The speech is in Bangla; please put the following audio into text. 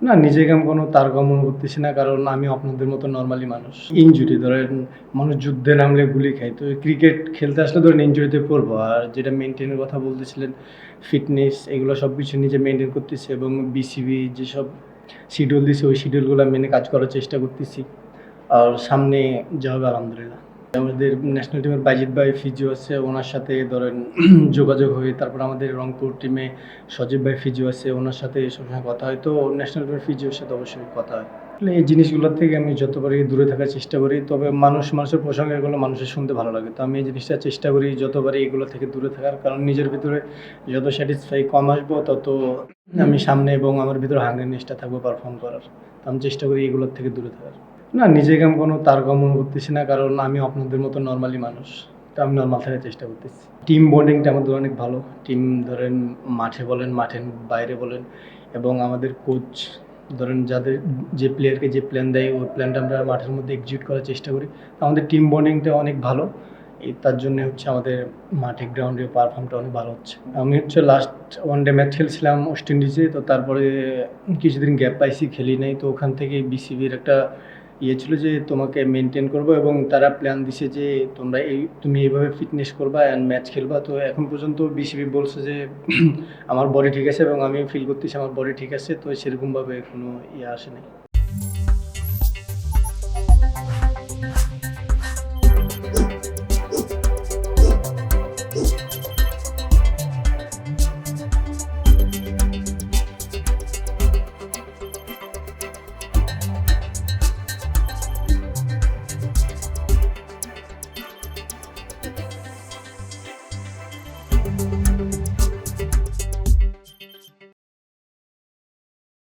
না, নিজেকে আমি কোনো তারতম্য মনে করতেছি না। কারণ আমিও আপনাদের মতো নরমালি মানুষ। ইনজুরি ধরেন মানুষ যুদ্ধে নামলে গুলি খায়। তো ক্রিকেট খেলতে আসলে ধরেন ইনজুরিতে পড়বো। আর যেটা মেইনটেইনের কথা বলতেছিলেন, ফিটনেস এগুলো সবকিছু নিজে মেইনটেইন করতেছি এবং বিসিবি যেসব শিডিউল দিছে ওই শিডিউলগুলো মেনে কাজ করার চেষ্টা করতেছি। আর সামনে যা হবে আলহামদুলিল্লাহ। আমাদের ন্যাশনাল টিমের বাজিত ভাই ফিজিও আছে, ওনার সাথে ধরেন যোগাযোগ হয়ে তারপর আমাদের রংপুর টিমে সজীব ভাই ফিজিও আছে, ওনার সাথে সবসময় কথা হয়। তো ন্যাশনাল টিমের ফিজিওর সাথে অবশ্যই কথা হয়। আসলে এই জিনিসগুলোর থেকে আমি যত পারি দূরে থাকার চেষ্টা করি। তবে মানুষের প্রসঙ্গে এগুলো মানুষের শুনতে ভালো লাগে। তো আমি এই জিনিসটা চেষ্টা করি যত পারি এগুলো থেকে দূরে থাকার। কারণ নিজের ভিতরে যত স্যাটিসফাই কম আসবো তত আমি সামনে এবং আমার ভিতরে হাঙ্গারনেসটা থাকবো পারফর্ম করার। তো আমি চেষ্টা করি এগুলোর থেকে দূরে থাকার। না, নিজেকে আমি কোনো তারতম্য মনে করতেছি না। কারণ আমিও আপনাদের মতো নরমালি মানুষ। তো আমি নরমাল থাকার চেষ্টা করতেছি। টিম বন্ডিংটা আমাদের অনেক ভালো। টিম ধরেন মাঠে বলেন, মাঠের বাইরে বলেন এবং আমাদের কোচ ধরেন যাদের যে প্লেয়ারকে যে প্ল্যান দেয় ওই প্ল্যানটা আমরা মাঠের মধ্যে এক্সিকিউট করার চেষ্টা করি। আমাদের টিম বন্ডিংটা অনেক ভালো। তার জন্য হচ্ছে আমাদের মাঠে গ্রাউন্ডে পারফর্মটা অনেক ভালো হচ্ছে। আমি হচ্ছে লাস্ট ওয়ানডে ম্যাচ খেলছিলাম ওয়েস্ট ইন্ডিজে। তো তারপরে কিছুদিন গ্যাপ পাইছি, খেলি নাই। তো ওখান থেকে বিসিবির একটা ছিল যে তোমাকে মেনটেন করবো এবং তারা প্ল্যান দিছে যে তুমি এইভাবে ফিটনেস করবা অ্যান্ড ম্যাচ খেলবা। তো এখন পর্যন্ত বিসিবি বলছে যে আমার বডি ঠিক আছে এবং আমি ফিল করতেছি আমার বডি ঠিক আছে। তো সেরকমভাবে কোনো আসে নাই।